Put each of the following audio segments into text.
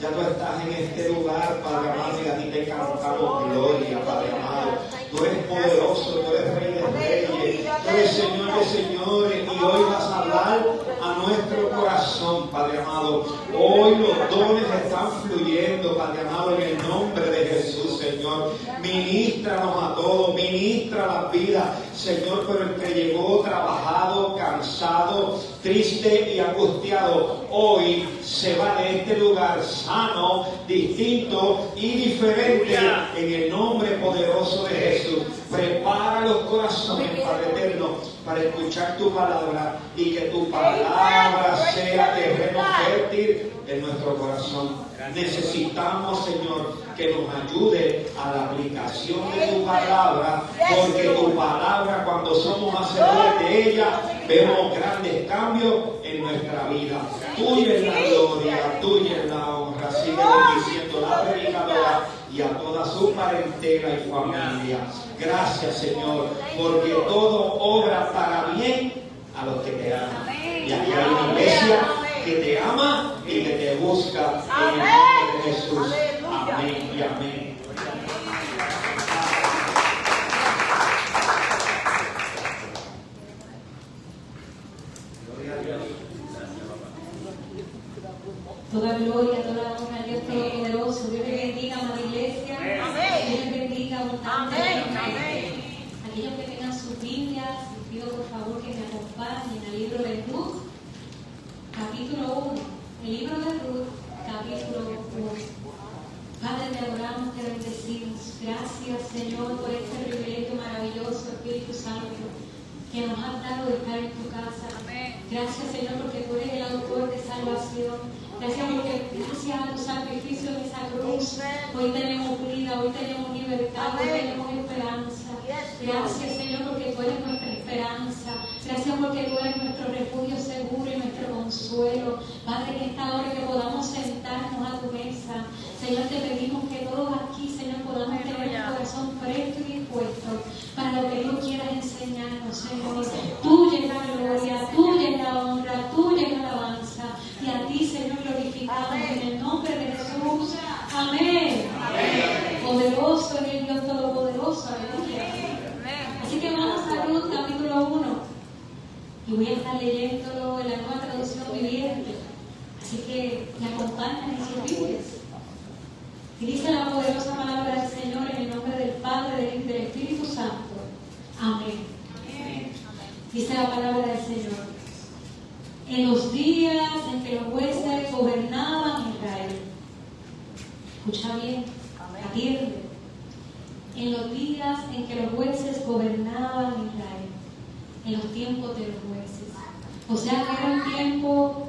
Ya tú estás en este lugar, Padre amado, y a ti te cantamos gloria, Padre amado. Tú eres poderoso, tú eres Rey de Reyes, tú eres Señor de señores, y hoy vas a hablar a nuestro corazón, Padre amado. Hoy los dones están fluyendo, Padre amado, en el nombre de Jesús, Señor. Ministranos a todos, ministra las vidas, Señor, pero el que llegó trabajado, cansado, triste y angustiado, hoy se va de este lugar sano, distinto y diferente en el nombre poderoso de Jesús. Prepara los corazones, Padre eterno, para escuchar tu palabra y que tu palabra sea terreno fértil en nuestro corazón. Necesitamos, Señor, que nos ayude a la aplicación de tu palabra, porque tu palabra, cuando somos hacedores de ella, vemos grandes cambios en nuestra vida. Tuya es la gloria, tuya es la honra. Sigue bendiciendo a la predicadora y a toda su parentela y familia. Gracias, Señor, porque todo obra para bien a los que te aman. Y aquí hay una iglesia que te ama y que te busca en el nombre de Jesús. Amén y amén. Toda gloria, toda honra al Dios Todopoderoso. Dios le bendiga, amada iglesia. Dios le bendiga abundantemente. Aquellos que tengan sus Biblias, les pido por favor que me acompañen al libro de Ruth, capítulo 1. El libro de Ruth, capítulo 1. Padre, te adoramos, te bendecimos. Gracias, Señor, por este privilegio maravilloso, Espíritu Santo, que nos has dado de estar en tu casa. Gracias, Señor, porque tú eres el autor de salvación. Gracias porque gracias a tu sacrificio en esa cruz, hoy tenemos vida, hoy tenemos libertad, hoy tenemos esperanza. Gracias, Señor, porque tú eres nuestra esperanza. Gracias porque tú eres nuestro refugio seguro y nuestro consuelo. Padre, en esta hora que podamos sentarnos a tu mesa, Señor, te pedimos que todos aquí, Señor, podamos tener un corazón fresco y dispuesto para lo que tú quieras enseñarnos, Señor. Tuya es la gloria, tuya es la honra, tuya es la alabanza. Y a ti, Señor, glorificamos en el nombre de Jesús. Amén. Amén. Poderoso es el Dios Todopoderoso. Aleluya. Así que vamos a Ruth, capítulo 1. Y voy a estar leyéndolo en la nueva traducción viviente. Así que me acompañan en sus Biblias. Y dice la poderosa palabra del Señor en el nombre del Padre, del Hijo y del Espíritu Santo. Amén. Amén. Dice la palabra del Señor. En los días en que los jueces gobernaban Israel. Escucha bien, atiende. En los días en que los jueces gobernaban Israel. En los tiempos de los jueces. O sea que era un tiempo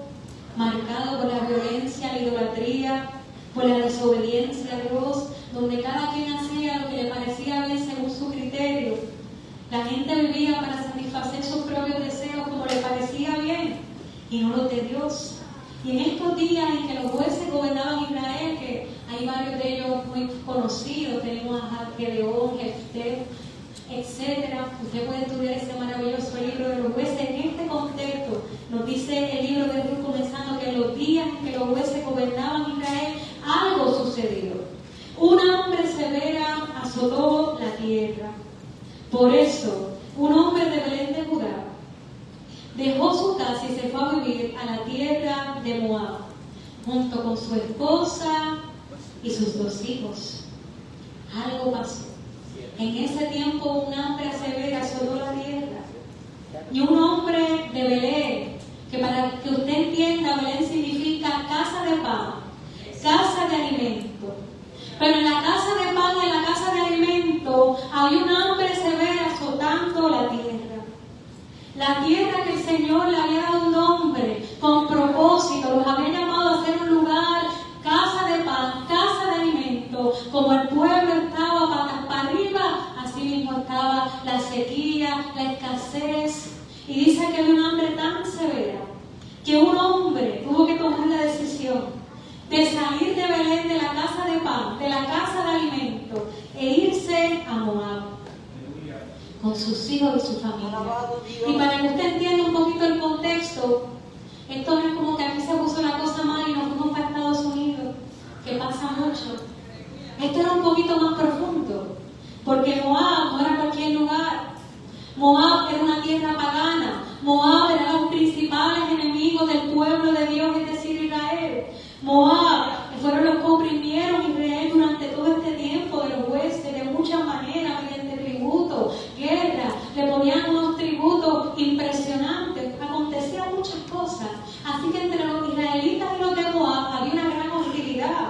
marcado por la violencia, la idolatría, por la desobediencia a Dios, donde cada quien hacía lo que le parecía bien según su criterio. La gente vivía para satisfacer sus propios deseos como le parecía bien y no los de Dios. Y en estos días en que los jueces gobernaban Israel, que hay varios de ellos muy conocidos, tenemos a Gedeón, Jefté, etcétera. Usted puede estudiar ese maravilloso libro de los jueces. En este contexto nos dice el libro de Ruth, comenzando que en los días en que los jueces gobernaban Israel, algo sucedió. Una hambre severa azotó la tierra. Por eso, un hombre de Belén de Judá dejó su casa y se fue a vivir a la tierra de Moab, junto con su esposa y sus 2 hijos. Algo pasó. En ese tiempo un hambre severa azotó la tierra. Y un hombre de Belén, que para que usted entienda, Belén significa casa de pan, casa de alimento. Pero en la casa de pan y en la casa de alimento hay un hambre severa azotando la tierra. La tierra que el Señor le había dado un nombre con propósito, los había llamado a ser un lugar, casa de pan, casa de alimento. Como el pueblo estaba patas para arriba, así mismo estaba la sequía, la escasez. Y dice que había un hambre tan severa que un hombre tuvo que tomar la decisión de salir de Belén, de la casa de pan, de la casa de alimento, e irse a Moab con sus hijos y su familia. Y para que usted entienda un poquito el contexto, esto no es como que aquí se puso la cosa mal y nos fuimos para Estados Moab fueron los que oprimieron a Israel durante todo este tiempo de los jueces, de muchas maneras, mediante tributo, guerra, le ponían unos tributos impresionantes, acontecían muchas cosas. Así que entre los israelitas y los de Moab había una gran hostilidad.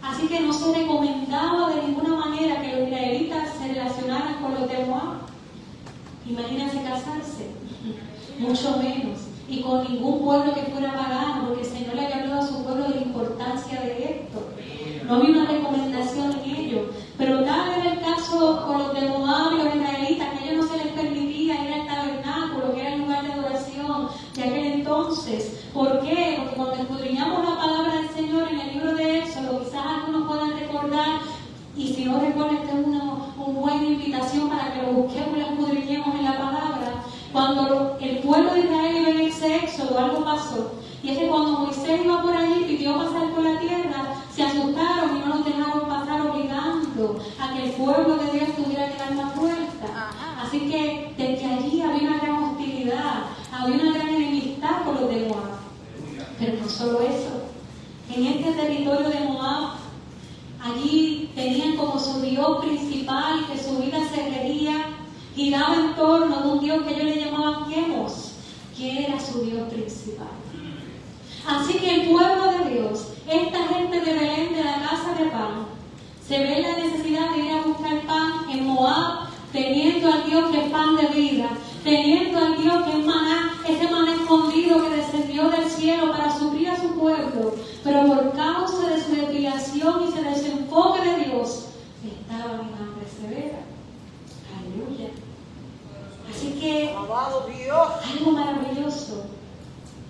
Así que no se recomendaba de ninguna manera que los israelitas se relacionaran con los de Moab. Imagínense casarse, mucho menos, y con ningún pueblo que fuera pagano, porque el Señor le había hablado a su pueblo de la importancia de esto. No había una recomendación en ello, pero tal era el caso con los de Moab y los israelitas, que a ellos no se les permitía ir al tabernáculo, que era el lugar de adoración de aquel entonces. ¿Por qué? Porque cuando escudriñamos la palabra del Señor en el libro de Éxodo, quizás algunos puedan recordar, y si no recuerdan, esta es una buena invitación para que lo busquemos y lo escudriñemos en la palabra. Cuando el pueblo de Israel iba en ese éxodo, algo pasó. Y es que cuando Moisés iba por allí y pidió pasar por la tierra, se asustaron y no los dejaron pasar, obligando a que el pueblo de Dios tuviera que dar la vuelta. Así que desde allí había una gran hostilidad, había una gran enemistad por los de Moab. Pero no solo eso. En este territorio de Moab, allí tenían como su dios principal, que su vida se regía, giraba en torno de un dios que ellos le llamaban Quemos, que era su dios principal. Así que el pueblo de Dios, esta gente de Belén, de la casa de pan, se ve la necesidad de ir a buscar pan en Moab, teniendo al Dios que es pan de vida, teniendo al Dios que es maná, ese maná escondido que descendió del cielo para suplir a su pueblo, pero por causa de su desviación y su desenfoque de Dios, estaban en hambre severa. Aleluya. Así que, algo maravilloso,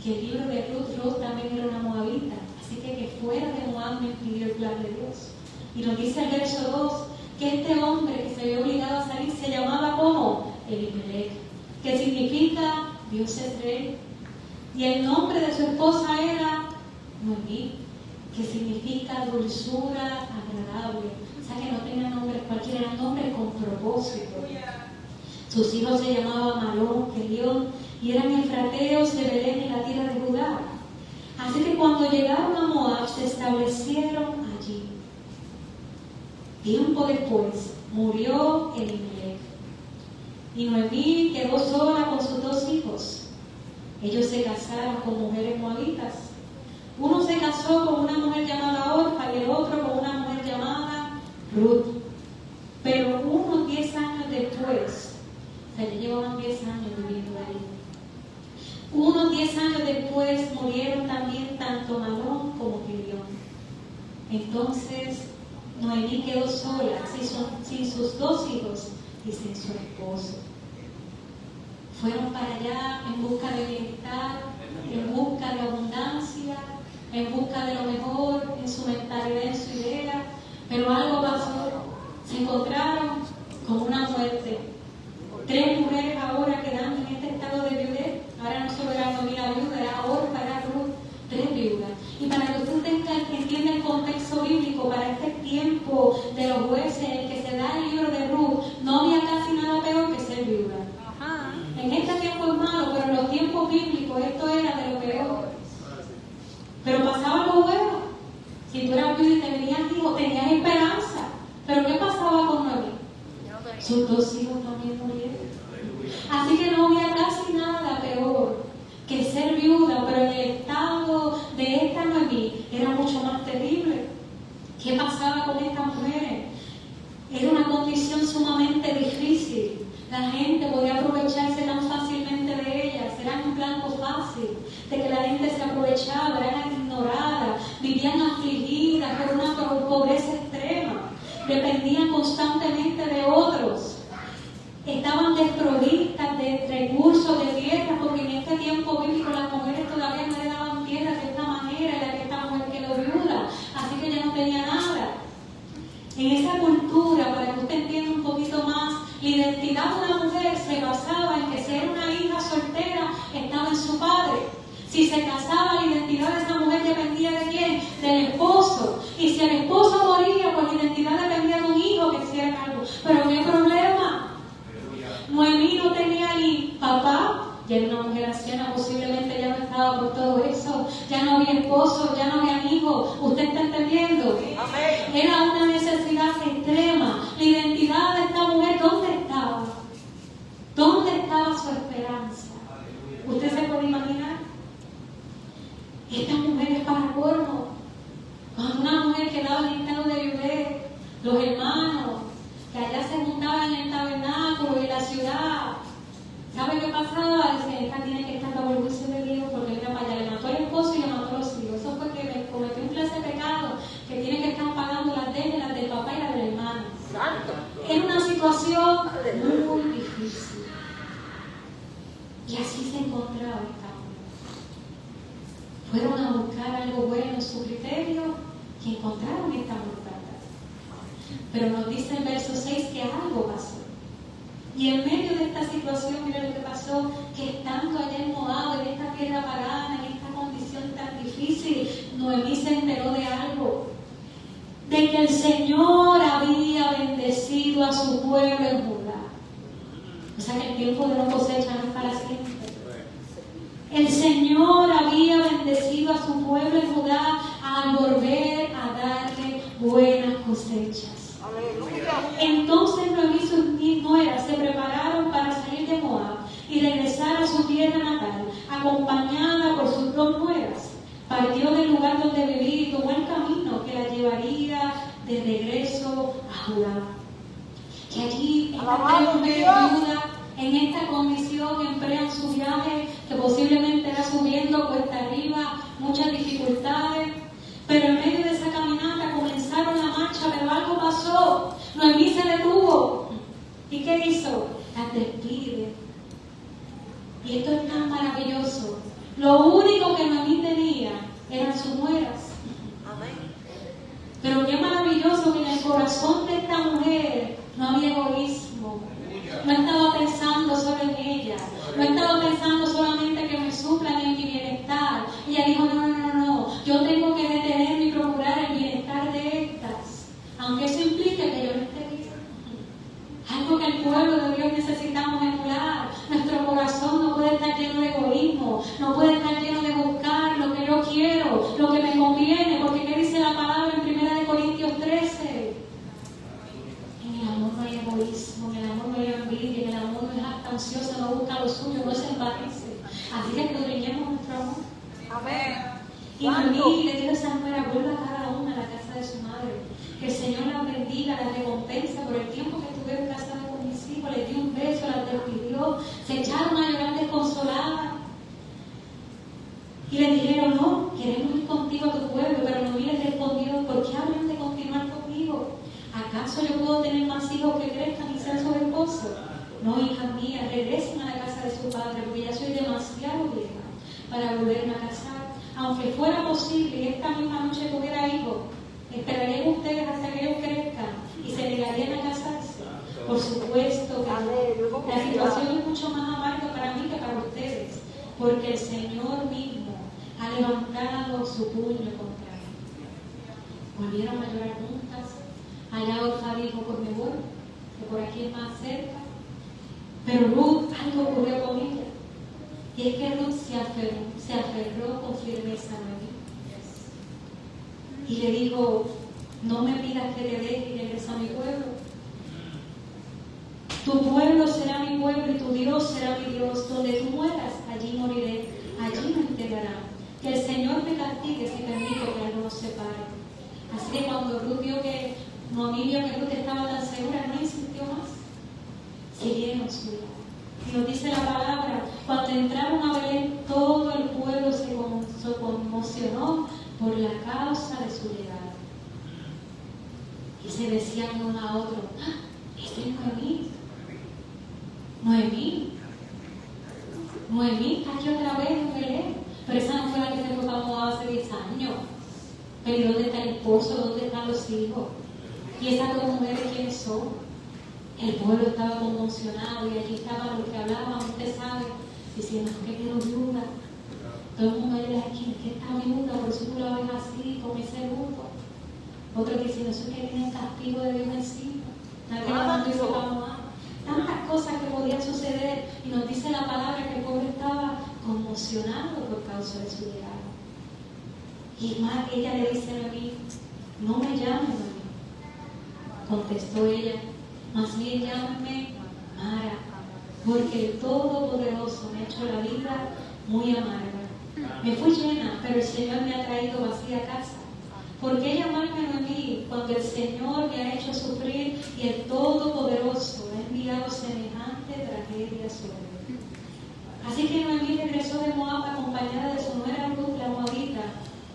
que el libro de Ruth también era una moabita, así que fuera de Moab me impidió el plan de Dios. Y nos dice el verso 2, que este hombre que se vio obligado a salir se llamaba como Elimelech, que significa Dios es rey. Y el nombre de su esposa era Noemí, que significa dulzura, agradable. O sea que no tenía nombres cualquiera, eran nombres con propósito. Sus hijos se llamaban Malón, Kelión, y eran efrateos de Belén y la tierra de Judá. Así que cuando llegaron a Moab se establecieron allí. Tiempo después murió Elimelech y Noemí quedó sola con sus dos hijos. Ellos se casaron con mujeres moabitas. Uno se casó con una mujer llamada Orfa y el otro con una mujer llamada Ruth. Pero unos 10 años después, o sea, ya llevaban 10 años viviendo ahí. Unos 10 años después murieron también tanto Malón como Kelión. Entonces Noemí quedó sola, sin sus dos hijos y sin su esposo. Fueron para allá en busca de bienestar, en busca de abundancia, en busca de lo mejor, en su mentalidad, en su idea. Pero algo pasó. Se encontraron con una muerte. 3 mujeres ahora quedando en este estado de viudez. Ahora no solo era Noemí la viuda, era Orfa, era Ruth, 3 viudas. Y para que usted entienda el contexto bíblico, para este tiempo de los jueces en el que se da el libro de Ruth, no había casi nada peor que ser viuda. En este tiempo es malo, pero en los tiempos bíblicos esto era de lo peor. Pero pasaba algo bueno. Si tú eras viuda y te venías hijos, tenías esperanza. Pero ¿qué pasaba con Noemí? Sus 2 hijos también murieron. Así que no había casi nada peor que ser viuda, pero en el estado de esta Noemí era mucho más terrible. ¿Qué pasaba con estas mujeres? Era una condición sumamente difícil. La gente podía aprovecharse tan fácilmente de ellas, eran un blanco fácil de que la gente se aprovechaba, eran ignoradas, vivían afligidas por una pobreza extrema, dependían constantemente de otros, estaban desprovistas de recursos, de tierra, porque en este tiempo bíblico las mujeres todavía no le daban tierra de esta manera en la que esta mujer quedó viuda, así que ella no tenía nada. En esa cultura, para que usted entienda un poquito más, la identidad de una mujer se basaba en que si era una hija soltera, estaba en su padre. Si se casaba, la identidad de esa mujer dependía de quién, del esposo. Y si el esposo moría, pues la identidad dependía de un hijo que hiciera algo. Pero ¿qué problema? Noemí no tenía ni papá, ya era una mujer anciana, posiblemente ya no estaba por todo eso, ya no había esposo, ya no había niños. hijos. ¿Usted está entendiendo? Amén. Era una necesidad extrema. La identidad de esta mujer, ¿dónde estaba? ¿Dónde estaba su esperanza? ¿Usted se puede imaginar? Esta mujer es para colmo. Cuando una mujer quedaba en estado de viudez, los hermanos que allá se juntaban en el tabernáculo y la ciudad, ¿sabe qué pasaba? Decían, esta tiene que estar bajo el juicio de Dios porque mira para allá, le mató al esposo y le mató a los hijos. Eso fue que me cometió un clase de pecado que tiene que estar pagando las de ella, las del papá y las del hermano. Era una situación muy difícil. Y así se encontraba esta mujer. Fueron a buscar algo bueno en su criterio y encontraron esta mortandad. Pero nos dice el verso 6 que algo pasó. Y en medio de esta situación, mira lo que pasó, que estando allá en Moab, en esta tierra pagana, en esta condición tan difícil, Noemí se enteró de algo. De que el Señor había bendecido a su pueblo en Judá. O sea que el tiempo de la cosecha no es para siempre. El Señor había bendecido a su pueblo en Judá al volver a darle buenas cosechas. Entonces Noemí y sus nueras se prepararon para salir de Moab y regresar a su tierra natal, acompañada por sus dos nueras. Partió del lugar donde vivía y tomó el camino que la llevaría de regreso a Judá. Y allí estas tres mujeres viudas, en esta condición, emplean su viaje, que posiblemente era subiendo cuesta arriba, muchas dificultades. Pero en medio de esa caminata comenzaron la marcha, pero algo pasó. Noemí se detuvo. ¿Y qué hizo? Las despide. Y esto es tan maravilloso. Lo único que Noemí tenía eran sus nueras. Pero qué maravilloso que en el corazón de esta mujer no había egoísmo. No estaba pensando solo en ella. No estaba pensando solamente que me suplan en mi bienestar. Ella dijo, no. Yo tengo que detenerme y procurar el bienestar de estas. Aunque eso implique que yo no esté bien. Algo que el pueblo de Dios necesitamos emular. Nuestro corazón no puede estar lleno de egoísmo. No puede estar lleno de buscar lo que yo quiero, lo que me conviene. Porque ¿qué dice la palabra en 1 Corintios 13? En el amor no hay egoísmo, en el amor no hay envidia, en el amor no es jactancioso, no busca lo suyo, no se empatice. Así que escudriñemos nuestro amor. Amén. Y Noemí le dijo a esa mujer, vuelva a cada una a la casa de su madre. Que el Señor las bendiga, las recompensa por el tiempo que estuvieron casadas con mis hijos. Les dio un beso, las despidió, se echaron a llorar desconsoladas. Y le dijeron, no, queremos ir contigo a tu pueblo. Pero Noemí les respondió, ¿por qué hablan de continuar conmigo? ¿Acaso yo puedo tener más hijos que crezcan y ser su esposo? No, hijas mías, regresen a la casa de su padre, porque ya soy demasiado vieja para volverme a casar. Aunque fuera posible y esta misma noche tuviera hijos, ¿esperarían ustedes hasta que ellos crezcan y se negarían a casarse? Por supuesto que la situación es mucho más amarga para mí que para ustedes, porque el Señor mismo ha levantado su puño contra mí. Volvieron a llorar juntas. Allá Orfa dijo, pues me voy, que por aquí es más cerca. Pero Ruth, algo ocurrió con ella. Y es que Ruth se aferró con firmeza a Noemí. Y le dijo, no me pidas que te deje y regresa a mi pueblo. Tu pueblo será mi pueblo y tu Dios será mi Dios. Donde tú mueras, allí moriré, allí me enterrarán. Que el Señor me castigue si permito que algo nos separe. Así que cuando Ruth vio que Noemí vio que Ruth estaba tan segura, no insistió más. Siguieron su vida. Y nos dice la palabra, cuando entraron a Belén, todo el pueblo se conmocionó por la causa de su llegada. Y se decían uno a otro, ¡ah! Esta es Noemí. Noemí está aquí otra vez en Belén. Pero esa no fue la que se fue para Moab hace 10 años. Pero ¿dónde está el esposo? ¿Dónde están los hijos? ¿Y esas dos mujeres quiénes son? El pueblo estaba conmocionado y allí estaban los que hablaban, usted sabe, diciendo que quedó viuda. Todo el mundo de aquí, que está viuda, por eso tú la ves así, con ese luto. Otros diciendo, eso es que tiene el castigo de Dios encima. Nadie la hizo como tantas cosas que podían suceder. Y nos dice la palabra que el pueblo estaba conmocionado por causa de su llegada. Y más, ella le dice a mí, no me llamen Noemí. Contestó ella, más bien llámame Mara, porque el Todopoderoso me ha hecho la vida muy amarga. Me fui llena, pero el Señor me ha traído vacía a casa. ¿Por qué llamarme Noemí cuando el Señor me ha hecho sufrir y el Todopoderoso ha enviado semejante tragedia sobre mí? Así que Noemí regresó de Moab acompañada de su nuera Ruth, la moabita.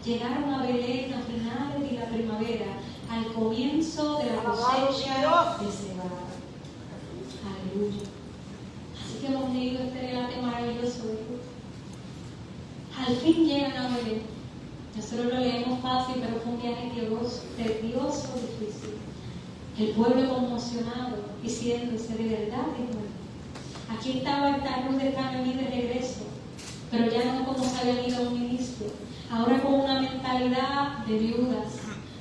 Llegaron a Belén a finales de la primavera, al comienzo de la cosecha de cebada. Aleluya. Así que hemos leído este relato maravilloso de Ruth. Al fin llegan a Belén. Nosotros lo leemos fácil, pero fue un viaje tedioso, difícil. El pueblo conmocionado, diciéndose, de verdad es bueno. Aquí estaba esta Ruth de Noemí de regreso, pero ya no como se había ido a un ministro, ahora con una mentalidad de viudas,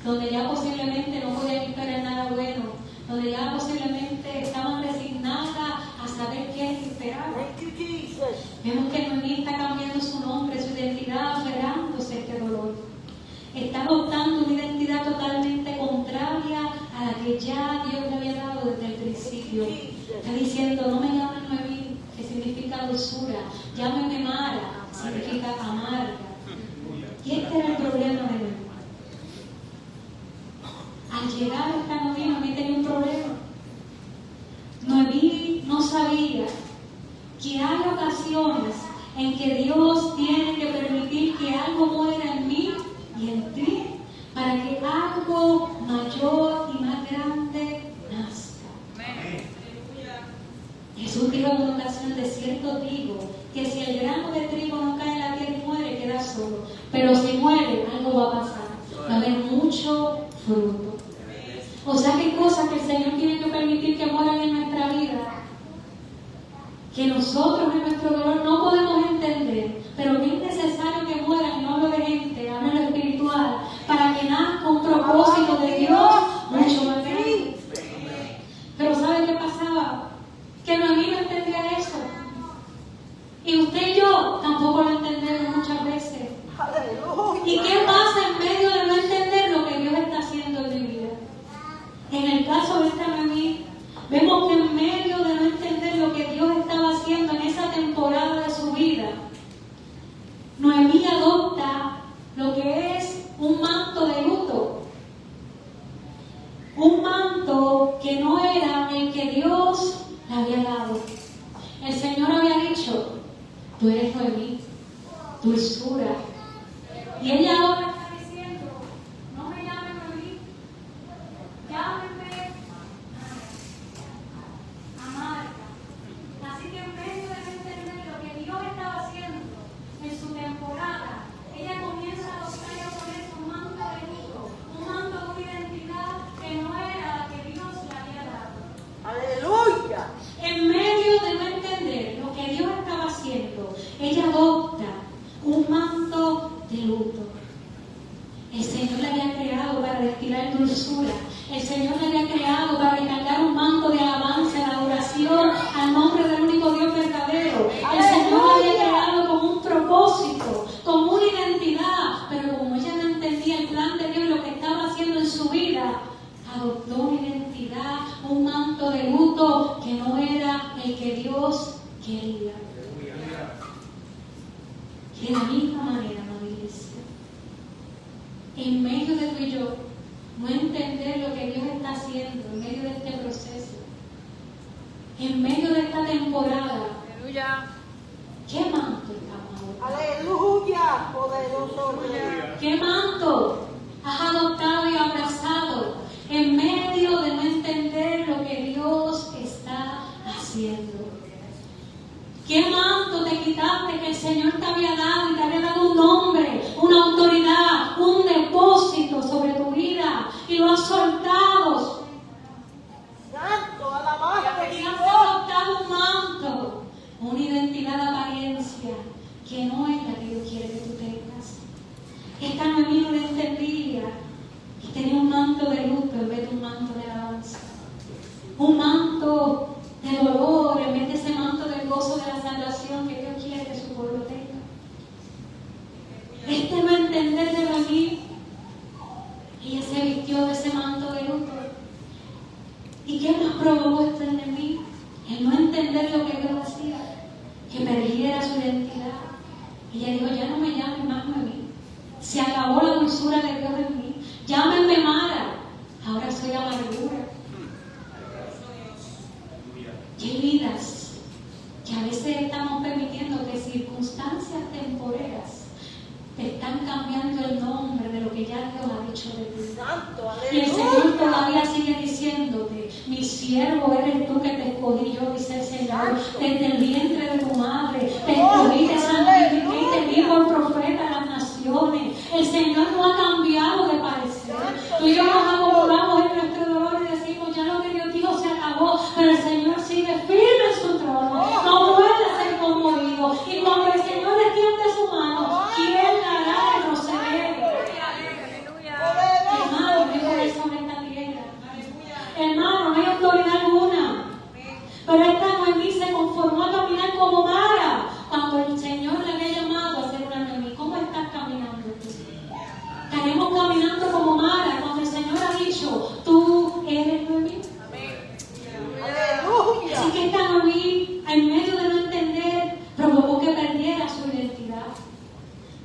donde ya posiblemente no podían esperar nada bueno, donde ya posiblemente estaban resignadas a saber qué esperar. Vemos que Noemí está cambiando su nombre, su identidad, aferrándose a este dolor. Está adoptando una identidad totalmente contraria a la que ya Dios le había dado desde el principio. Está diciendo, no me llamen Noemí, que significa dulzura, llámeme Mara, significa amarga. Y este era el problema de Noemí. Al llegar a esta Noemí tenía un problema. Noemí no sabía que hay ocasiones en que Dios tiene que permitir que algo muera en mí y en ti para que algo mayor y más grande nazca. Jesús dijo en una ocasión, de cierto digo, que si el grano de trigo no cae en la tierra y muere, queda solo. Pero si muere, algo va a pasar. Va a haber mucho fruto. O sea que hay cosas que el Señor tiene que permitir que mueran en nuestra vida, que nosotros en nuestro dolor no podemos entender, pero que es necesario que mueran, no hablo de gente, hablo de lo espiritual, para que nazca un propósito de Dios mucho más grande. Pero ¿sabe qué pasaba? Que Noemí no entendía eso. Y usted y yo tampoco lo entendemos muchas veces. ¿Y qué pasa en medio de no entender lo que Dios está haciendo en mi vida? En el caso de esta Noemí, vemos que en medio de no entender lo que Dios estaba haciendo en esa temporada de su vida, Noemí adopta lo que es un manto de luto. Un manto que no era el que Dios le había dado. El Señor había dicho, tú eres Noemí, dulzura. Y ella ahora está diciendo, no me llamen Noemí, llámenme amarga. Así que en medio de no entender lo que Dios estaba haciendo en su temporada, ella comienza a adoptar y a ponerse un manto de luto, un manto de una identidad que no era la que Dios le había dado. ¡Aleluya! En medio de no entender lo que Dios estaba haciendo, ella adopta un manto de luto. El Señor la había creado para destilar dulzura. El Señor la había creado para recargar un manto de alabanza, de adoración al nombre del único Dios verdadero. El Señor la había creado con un propósito, con una identidad, pero como ella no entendía el plan de Dios, lo que estaba haciendo en su vida, adoptó una identidad, un manto de luto que no era el que Dios quería. Y de la misma manera, amada iglesia, en medio de tú y yo no entender lo que Dios está haciendo, en medio de este proceso, en medio de esta temporada, ¡Aleluya! ¿qué manto estamos adoptando? ¡Aleluya! ¡Poderoso Rey! ¿Qué manto has adoptado y abrazado en medio de no entender lo que Dios está haciendo? ¿Qué manto te quitaste que el Señor te había dado y te había dado un nombre, una autoridad, un depósito sobre tu vida y lo has soltado? ¡Santo! ¡Alabanza de Y Dios! has adoptado un manto, una identidad de apariencia que no es la que Dios quiere que tú tengas. Esta Noemí no la entendía y tenía un manto de luto en vez de un manto de alabanza. Un manto de dolor en vez de ese manto del gozo de la salvación que Dios quiere que su pueblo tenga. dicho de ti. Santo, Y el Señor aleluya. todavía sigue diciéndote, mi siervo eres tú que te escogí yo, dice el Señor, desde el vientre de tu madre, te escogí, te santifiqué y te di por profeta a las naciones. El Señor no ha cambiado de parecer. Tú y yo nos acomodamos en nuestro dolor y decimos, ya lo que Dios dijo se acabó, pero el Señor sigue firme en su trono, no puede ser conmovido. Y cuando el Señor extiende su mano, ¿quién la hará retroceder? Hermano, no hay poder sobre esta tierra. Hermano, no hay autoridad alguna. Pero esta Noemí se conformó a caminar como Mara cuando el Señor le había llamado a ser una Noemí. ¿Cómo estás caminando tú? Estaremos caminando como Mara cuando el Señor ha dicho, tú eres Noemí. Aleluya. Así que esta Noemí, en medio de no entender, provocó que perdiera su identidad.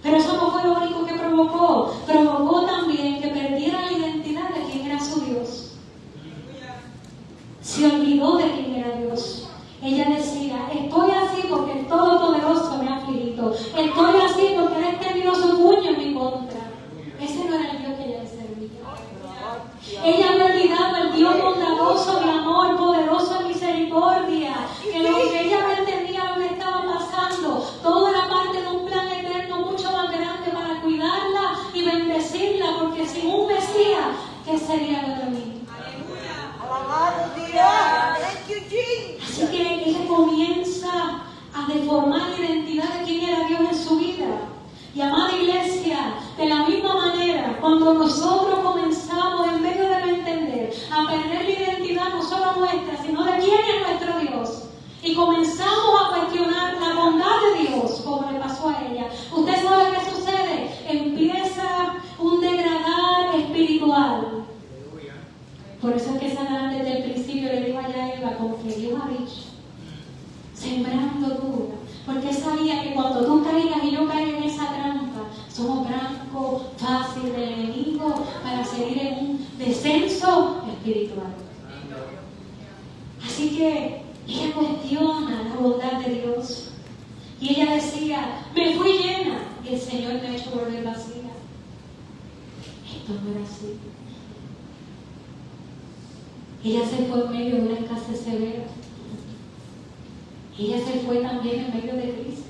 Pero eso no fue lo único que provocó. Provocó también que perdiera la identidad de quién era su Dios. Se olvidó de quién era Dios. Ella decía, estoy así porque el Todopoderoso me ha afligido. Estoy así porque Él ha extendido su puño en mi contra. Ese no era el Dios que ella le servía. Ella había olvidado el Dios bondadoso de amor, poderoso en misericordia. Que lo que ella no entendía lo que estaba pasando, todo era parte de un plan eterno mucho más grande para cuidarla y bendecirla, porque sin un Mesías, ¿qué sería de mí? Alabado Dios. Thank you, Jesus. Así que ella comienza a deformar la identidad de quién era Dios en su vida. Y amada iglesia, de la misma manera, cuando nosotros comenzamos en medio de no entender, a perder la identidad no solo nuestra, sino de quién es nuestro Dios, y comenzamos a cuestionar la bondad de Dios, como le pasó a ella, ¿usted sabe qué sucede? Empieza un degradar espiritual. Por eso es que Satanás desde el principio le dijo a Eva, como que Dios ha dicho, sembrando duda, porque él sabía que cuando tú caigas y yo caiga en esa trampa, somos blanco fácil del enemigo para seguir en un descenso espiritual. Así que ella cuestiona la bondad de Dios y ella decía, me fui llena y el Señor me ha hecho volver vacía. Esto no era así. Ella se fue en medio de una escasez severa. Ella se fue también en medio de crisis.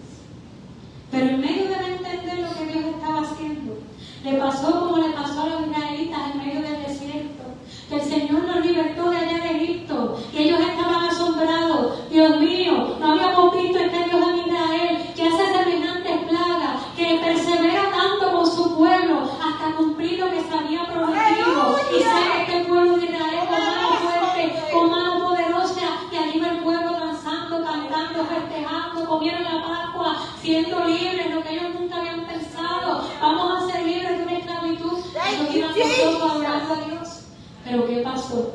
Pero en medio de no entender lo que Dios estaba haciendo, le pasó como le pasó a los israelitas en medio del desierto, que el Señor nos libertó de allá de Egipto, y ellos estaban asombrados. Dios mío, no habíamos visto este Dios en Israel, que hace semejantes plagas, que persevera tanto con su pueblo, hasta cumplir lo que se había prometido. Y sabe este pueblo de Israel con mano fuerte, con mano poderosa, y allí va el pueblo danzando, cantando, festejando, comieron la Pascua, siendo libres, lo que ellos nunca habían pensado. Vamos a ser libres de una esclavitud. Ellos iban nosotros adorando a Dios. Pero ¿qué pasó?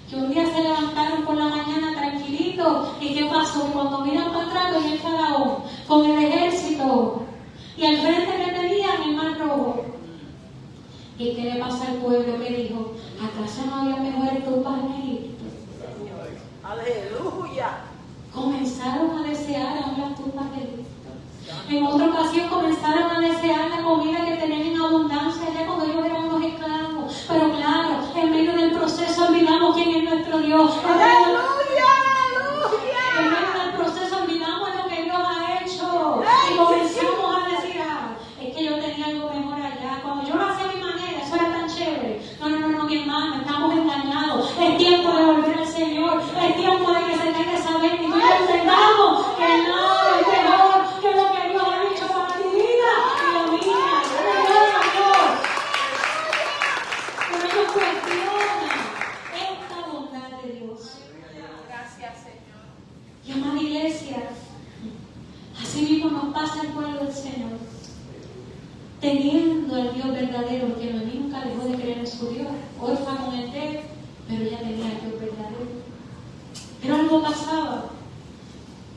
Que un día se levantaron por la mañana tranquilitos. ¿Y qué pasó? Que cuando miran para atrás venía el faraón con el ejército. Y al frente que tenían el mar rojo. ¿Y qué le pasa al pueblo? Que dijo, ¿acaso no había mejores tumbas en Egipto? Aleluya. Comenzaron a desear aún las tumbas de Egipto. En otra ocasión comenzaron a desear la comida que tenían en abundancia allá cuando ellos eran unos esclavos. Pero claro, en medio del proceso olvidamos quién es nuestro Dios. Aleluya. En medio del proceso olvidamos lo que Dios ha hecho. Y comenzamos a decir, es que yo tenía algo mejor allá. Cuando yo lo hacía a mi manera, eso era tan chévere. No, mi hermano, estamos engañados. Es tiempo de volver al Señor. Es tiempo de que se tenga que saber y tú y yo entendamos que nada es mejor que lo que Dios ha dicho para tu vida y la mía. Pero ellos cuestionan esta bondad de Dios. Gracias, Señor. Y amada iglesia, así mismo nos pasa el pueblo del Señor, teniendo al Dios verdadero, que Noemí nunca dejó de creer en su Dios, órfano en él, pero ella tenía al Dios verdadero. Pero algo pasaba,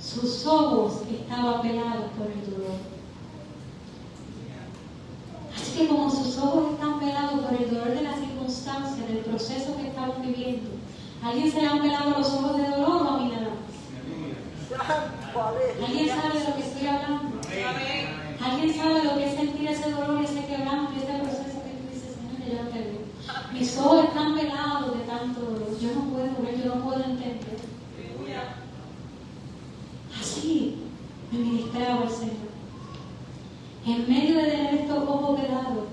sus ojos estaban velados por el dolor. Así que como sus ojos están velados por el dolor de las circunstancias, del proceso que estaban viviendo, ¿a alguien se le han velado los ojos de dolor o a mí nada más? ¿Alguien sabe de lo que estoy hablando? ¿Alguien sabe lo que es sentir ese dolor, ese quebranto, ese proceso que tú dices, Señor, ya no Mis ojos están velados de tanto dolor. Yo no puedo ver, yo no puedo entender. Así me ministraba el Señor. En medio de tener estos ojos velados,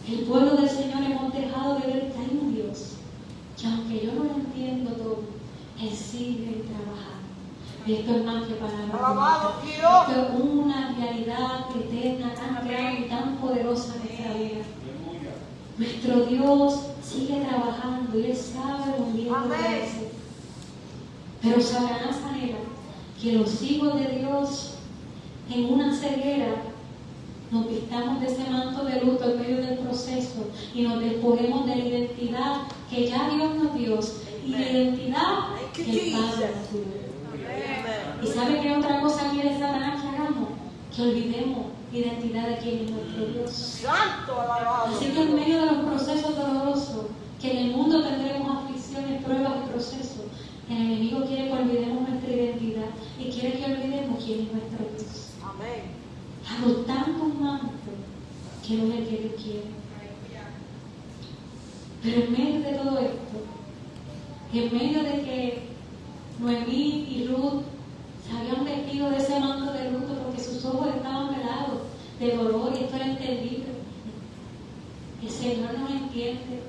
el pueblo del Señor hemos dejado de ver que hay un Dios que, aunque yo no lo entiendo todo, Él sigue trabajando. Y esto es más que palabras. Esto es una realidad eterna, tan grande y tan poderosa en nuestra vida. Nuestro Dios sigue trabajando y Él sabe lo bien que hace. Pero Satanás anhela que los hijos de Dios, en una ceguera, nos vistamos de ese manto de luto en medio del proceso y nos despojemos de la identidad que ya Dios nos dio y la identidad que el Padre nos dio. ¿Y sabe qué otra cosa quiere Satanás que hagamos? Que olvidemos la identidad de quién es nuestro Dios. Así que en medio de los procesos dolorosos, que en el mundo tendremos aflicciones, pruebas y procesos, el enemigo quiere que olvidemos nuestra identidad y quiere que olvidemos quién es nuestro Dios. Amén. Adoptando un manto que no es el que Dios quiere. Pero en medio de todo esto, en medio de que Noemí y Ruth se habían vestido de ese manto de luto porque sus ojos estaban velados de dolor y esto era entendible, el Señor nos entiende.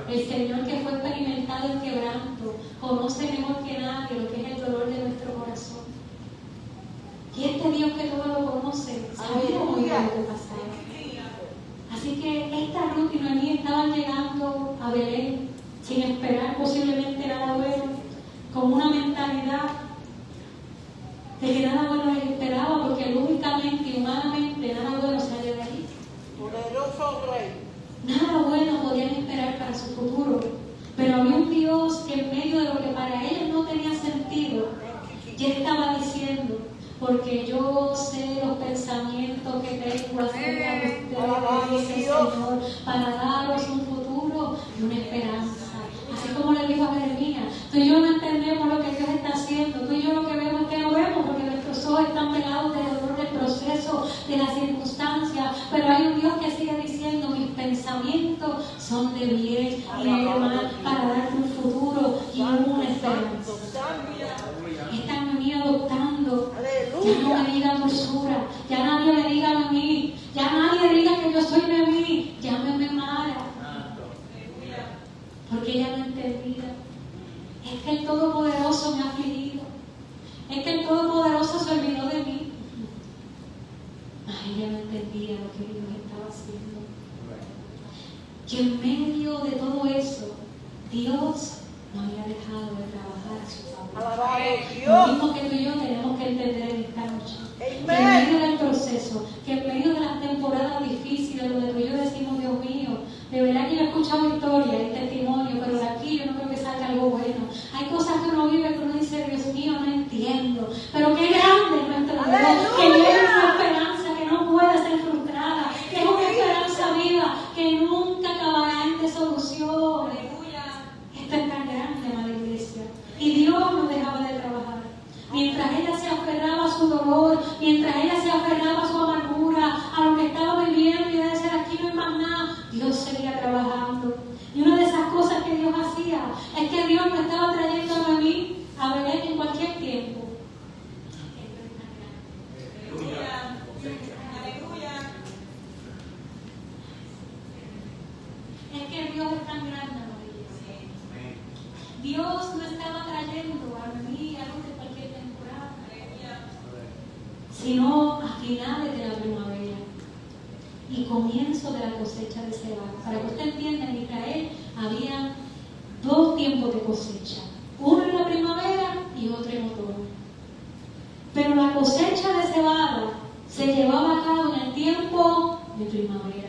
El Señor, que fue experimentado en quebranto, conoce mejor que nadie lo que es el dolor de nuestro corazón. Y este Dios que todo lo conoce, sabía muy bien lo que pasaba. Así que esta Ruth y Noemí estaban llegando a Belén sin esperar posiblemente nada bueno, con una mentalidad de que nada bueno les esperaba, porque lógicamente y humanamente nada bueno salió de ahí. Poderoso Rey. Nada bueno podían esperar para su futuro, pero había un Dios que en medio de lo que para ellos no tenía sentido, ya estaba diciendo: porque yo sé los pensamientos que tengo acerca de ustedes, dice el Señor, para daros un futuro y una esperanza. Así como le dijo a Jeremías, tú y yo no entendemos lo que Dios está haciendo, tú y yo lo que vemos es que no vemos, porque nuestros ojos están pegados del dolor del proceso, de las circunstancias, pero hay un Dios que sigue diciendo: mis pensamientos son de bien y de mal, para darte un futuro y una esperanza. Están a mí adoptando. Ya no me diga dulzura, ya nadie me diga a mí, ya nadie diga que yo soy de mí, llámeme Mara. Porque ella no entendía. Es que el Todopoderoso me ha afligido. Es que el Todopoderoso se olvidó de mí. Ay, ella no entendía lo que Dios estaba haciendo. Que en medio de todo eso, Dios no había dejado de trabajar a su favor. Lo mismo que tú y yo tenemos que entender en esta noche. Que en medio del proceso, que en medio de las temporadas difíciles, donde tú y yo decimos: Dios mío, de verdad que yo he escuchado historias y testimonios, pero de aquí yo no creo que salga algo bueno. Hay cosas que uno vive que uno dice: Dios mío, no entiendo. Pero qué grande es nuestro Dios, que lleva una esperanza que no puede ser frustrada, que es una esperanza viva, que nunca acabará en desolución. Esto es tan grande, amada iglesia. Y Dios no dejaba de trabajar. Mientras ella se aferraba a su dolor, mientras ella se aferraba a su amargura, a lo que estaba viviendo y de decir: aquí no hay más nada, Dios seguía trabajando. Y una de esas cosas que Dios hacía es que Dios no estaba trayendo a mí a Belén en cualquier tiempo. Es que Dios es tan grande. Dios no estaba trayendo a mí a luz de cualquier temporada, sino a finales de la primavera y comienzo de la cosecha de cebada. Para que usted entienda, en Israel había dos tiempos de cosecha, uno en la primavera y otro en otoño. Pero la cosecha de cebada se llevaba a cabo en el tiempo de primavera.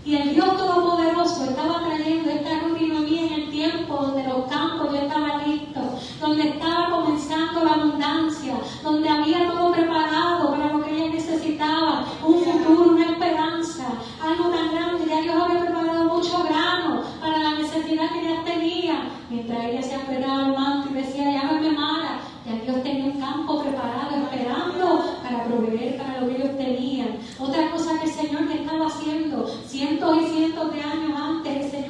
Y el Dios Todopoderoso estaba trayendo esta Ruth y Noemí en el tiempo donde los campos ya estaban listos, donde estaba comenzando la abundancia, donde había todo preparado para lo que ellas necesitaban, un futuro, una esperanza, algo tan grande. Ya Dios había preparado mucho grano para la necesidad que ellas tenían. Mientras ella se aferraba al manto y decía: llámame Mara, ya Dios tenía un campo preparado esperando para proveer para lo que ellos tenían. Otra cosa que el Señor le estaba haciendo cientos y cientos de años antes, el Señor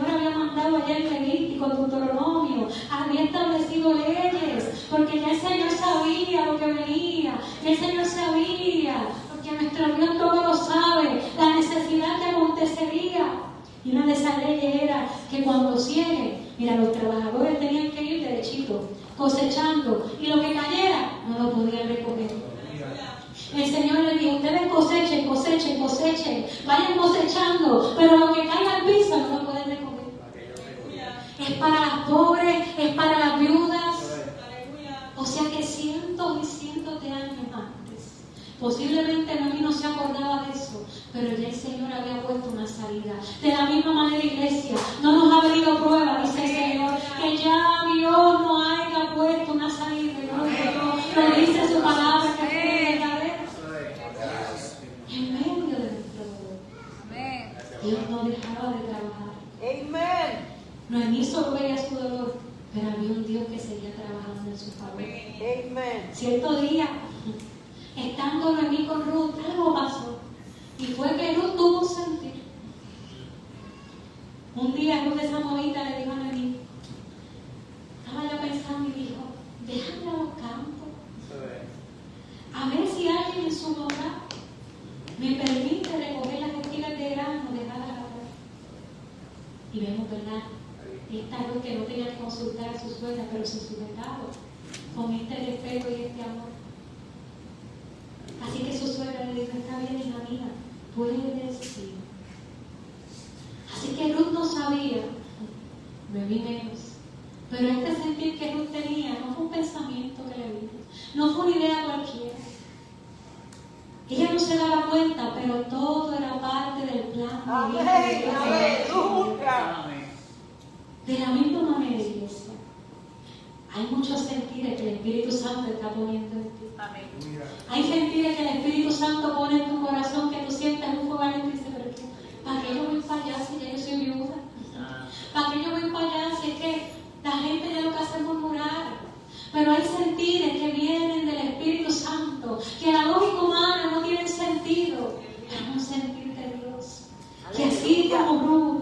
de esa ley era que cuando ciegue, mira, los trabajadores tenían que ir derechito, cosechando, y lo que cayera no lo podían recoger. El Señor le dijo, ustedes cosechen, cosechen, cosechen, vayan cosechando, pero lo que caiga al piso no lo pueden recoger. Es para las pobres, es para las viudas. O sea que cientos y cientos de años antes, posiblemente Noemí no se acordaba de eso, pero ya el Señor había puesto una salida. De la misma manera, iglesia, no nos ha venido prueba, dice el Señor, que ya Dios no haya puesto una salida. Lo dice su palabra que puede haber en medio de nuestro dolor. Dios no dejaba de trabajar. Amén. Noemí solo veía su dolor, pero había un Dios que seguía trabajando en su favor. Amén. Cierto día, estando Noemí con Ruth, algo pasó. Y fue que Ruth tuvo un sentir. Un día Ruth de esa movita le dijo a Noemí, estaba yo pensando y dijo, déjame a los campos, a ver si alguien en su hogar me permite recoger las espigas de grano de cada hora. Y vemos, ¿verdad? Esta Ruth que no tenía que consultar a su suegra, pero se sujetaba con este respeto y este amor. Así que su suegra le dijo, está bien, hija mía, puedes ir. Así que Ruth no sabía, Noemí menos, pero este sentir que Ruth tenía no fue un pensamiento que le vino, no fue una idea cualquiera. Ella no se daba cuenta, pero todo era parte del plan. Amén. Aleluya. De la misma manera, iglesia, hay muchos sentires que el Espíritu Santo está poniendo en ti. Amén. Hay sentires que el Espíritu Santo pone en tu corazón, que tú sientes un fuego y dices, pero ¿para qué yo voy para allá si ya yo soy viuda? ¿Para qué yo voy para allá si es que la gente ya lo que hace es murmurar? Pero hay sentires que vienen del Espíritu Santo, que la lógica humana no tiene sentido, pero es un sentir de Dios. Que así como Ruth,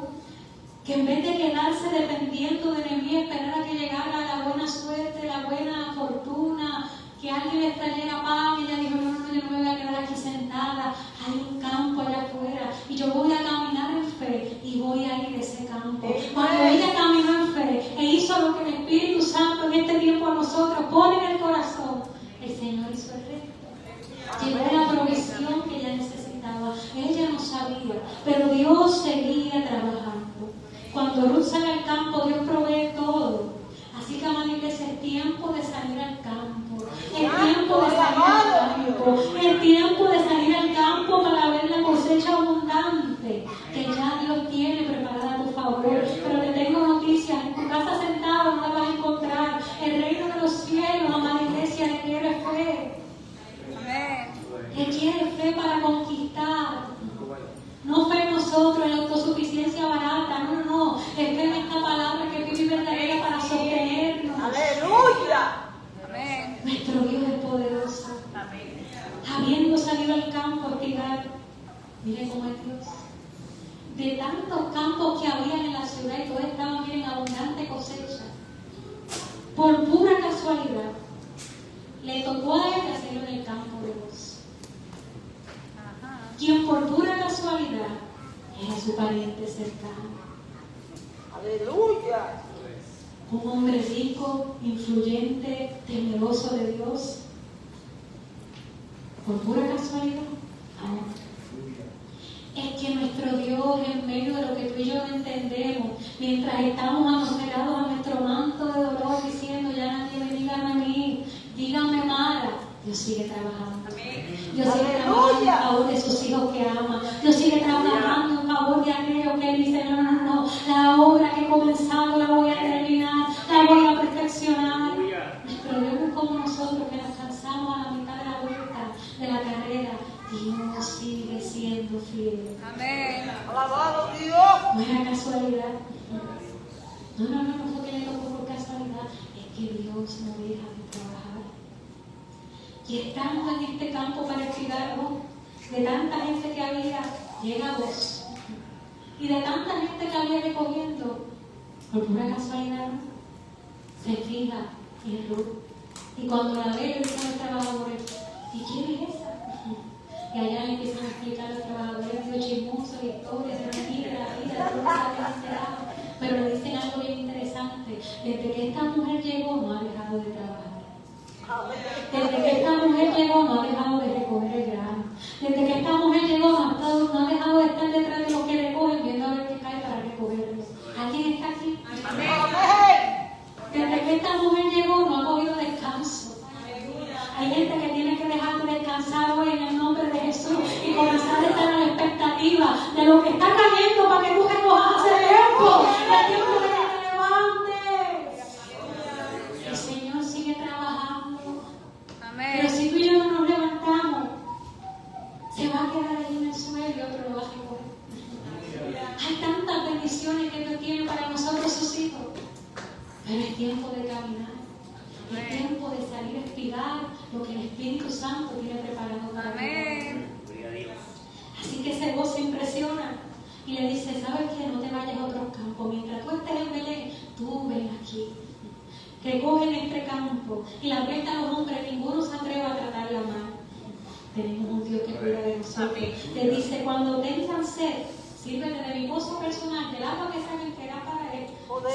que en vez de quedarse dependiendo de Noemí, esperar a que llegara la buena suerte, la buena fortuna, que alguien le trayera paz, y ella dijo, no, yo no me voy a quedar aquí sentada, hay un campo allá afuera, y yo voy a caminar en fe, y voy a ir a ese campo. Cuando ella caminó en fe, e hizo lo que el Espíritu Santo en este tiempo a nosotros pone en el corazón, el Señor hizo el resto. Llegó la provisión que ella necesitaba. Ella no sabía, pero Dios seguía trabajando. Cuando Ruth sale al campo, Dios provee todo. Así que, amada iglesia, es tiempo de salir al campo. Es tiempo de salir al campo. Es tiempo de salir al campo para ver la cosecha abundante que ya Dios tiene preparada a tu favor. Pero te tengo noticias. En tu casa sentado no la vas a encontrar. El reino de los cielos, amada iglesia, requiere fe. Requiere fe para conquistar. No fe en nosotros, en la autosuficiencia barata. No, no, no. Es fe en esta palabra que vive verdadera para sostenernos. Aleluya. Nuestro Dios es poderoso. Habiendo salido al campo a hostigar, mire cómo es Dios. De tantos campos que había en la ciudad y todos estaban bien en abundante cosecha, por pura casualidad, le tocó a él hacerlo en el campo de Dios. Quien por pura casualidad era su pariente cercano. Aleluya. Un hombre rico, influyente, temeroso de Dios. Por pura casualidad. Es que nuestro Dios, en medio de lo que tú y yo no entendemos, mientras estamos amonerados a nuestro manto de dolor, diciendo, ya nadie me diga a mí, dígame Mara, Dios sigue trabajando. Dios sigue trabajando en favor de sus hijos que ama. Dios sigue trabajando en favor de aquellos que dice, no, no, no, la obra que he comenzado la voy a terminar, la voy a perfeccionar. Nuestro Dios no es como nosotros que nos cansamos a la mitad de la vuelta de la carrera. Dios sigue siendo fiel. Amén. Alabado Dios. No era casualidad. No fue que le tocó por casualidad. Es que Dios no deja de trabajar. Y estando en este campo para espigarlo, de tanta gente que había, llega vos. Y de tanta gente que había recogiendo, por pura casualidad, se fija en Ruth. Y cuando la ve, le dicen a los trabajadores, ¿y quién es esa? Y allá le empiezan a explicar a los trabajadores, Dios chismoso, historias de la vida, se habían enterado, pero le dicen algo bien interesante. Desde que esta mujer llegó no ha dejado de trabajar. Desde que esta mujer llegó no ha dejado de recoger el grano. Desde que esta mujer llegó no ha dejado de estar detrás de los que recogen, viendo a ver qué cae para recogerlo. ¿Alguien está aquí? Desde que esta mujer llegó no ha cogido descanso. Hay gente que tiene que dejar de descansar hoy en el nombre de Jesús y comenzar a estar a la expectativa de lo que está cayendo para que tú recojas ese tiempo. El tiempo de que te levantes. El Señor sigue trabajando. Pero si tú y yo no nos levantamos, se va a quedar ahí en el suelo y otro lo va a recoger. Hay tantas bendiciones que Dios tiene para nosotros sus hijos. Pero es tiempo de caminar. Es tiempo de salir a espigar lo que el Espíritu Santo tiene preparado para nosotros. Así que ese voz se impresiona y le dice, ¿sabes qué? No te vayas a otros campos. Mientras tú estés en Belén, tú ven aquí. Recogen este campo y la vuelta a los hombres, ninguno se atreve a tratarla mal. Tenemos un Dios que cuida de nosotros. Le dice, cuando tengan sed, sírvete de mi pozo personal, del agua que sale entera para él.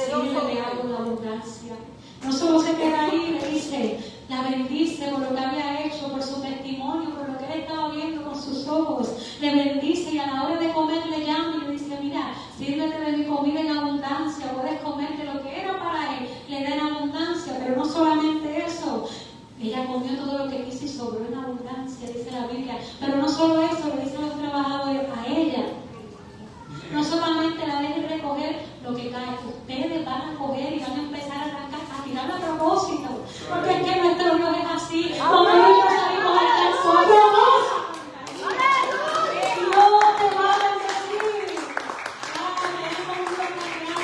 Sírvete de agua de abundancia. No solo se queda ahí, le dice, la bendice por lo que había hecho, por su testimonio, por lo que él estaba viendo con sus ojos. Le bendice y a la hora de comer le llama y le dice, mira, sírvete de mi comida en abundancia, puedes comer de lo que era para él, le da en abundancia, pero no solamente eso. Ella comió todo lo que quiso y sobró en abundancia, dice la Biblia. Pero no solo eso, le dice a los trabajadores, a ella. No solamente la dejen recoger lo que cae, ustedes van a coger y van a empezar a arrancar, a tirarlo a propósito. Porque es que nuestro Dios es así. Como nosotros salimos a estar solos, Dios te va a bendecir. Tenemos un Dios más grande.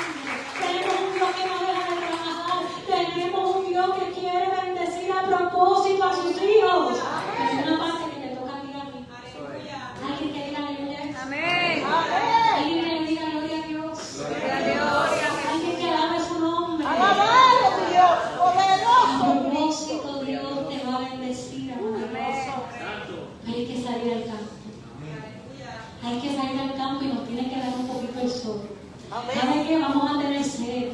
Tenemos un Dios que no deja de trabajar. Tenemos un Dios que quiere bendecir a propósito a sus hijos. Es una parte que te toca a ti a mí. Alguien que diga aleluya. Amén. Alguien que le diga gloria a Dios. Alguien que alabe su nombre. Alabado Dios, A poderoso. propósito, Dios te va a bendecir, amor. Pero hay que salir al campo. Hay que salir al campo y nos tiene que dar un poquito el sol. ¿Sabe qué? Vamos a tener sed.